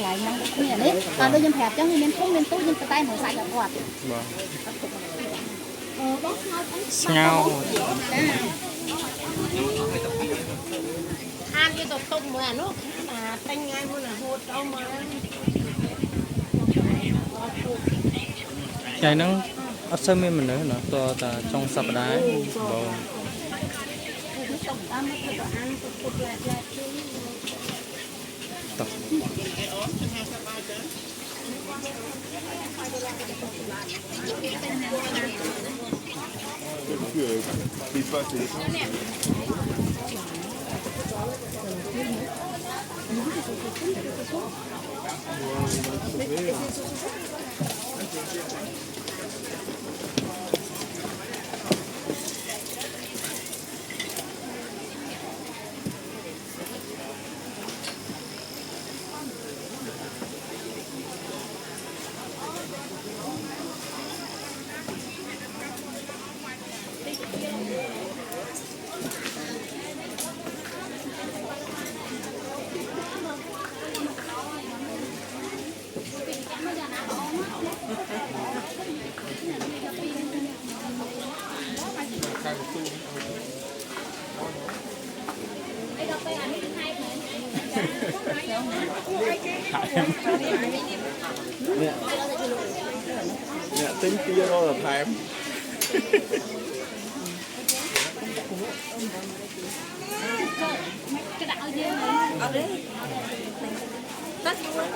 lại mong được như này còn đôi nhâm hẹp trong như miền Trung miền Tây nhưng tay mở sạch là quạt nhau ăn cái tổ tôm mà nó mà tanh ngay luôn là hột đâu mà cái nó ở sân mình nữa nó to ta trong sập đá bầu tập nè tính kia đâu là thèm cái đạo gì này ở đấy tắt luôn